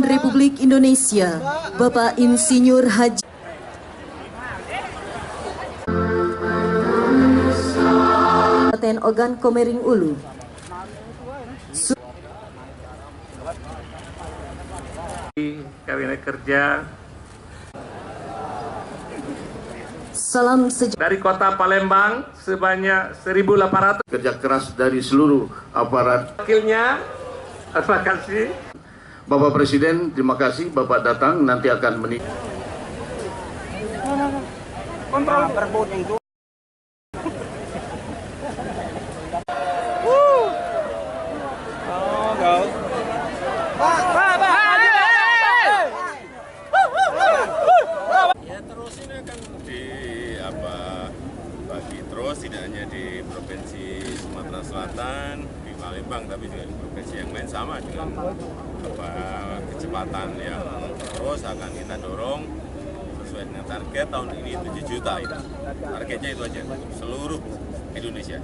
Republik Indonesia, Bapak Insinyur Haji Kabupaten Ogan Komering Ulu. Kabinet Kerja Salam sejahtera dari Kota Palembang sebanyak 1.800. Kerja keras dari seluruh aparat. Wakilnya, terima kasih. Bapak Presiden, terima kasih Bapak datang, nanti akan menikah. Kontrol. Ya terus ini akan bagi terus tidak hanya di Provinsi Sumatera Selatan, di Palembang, tapi juga di provinsi yang lain sama dengan kecepatan yang terus akan kita dorong sesuai dengan target tahun ini 7 juta. Targetnya itu aja seluruh Indonesia.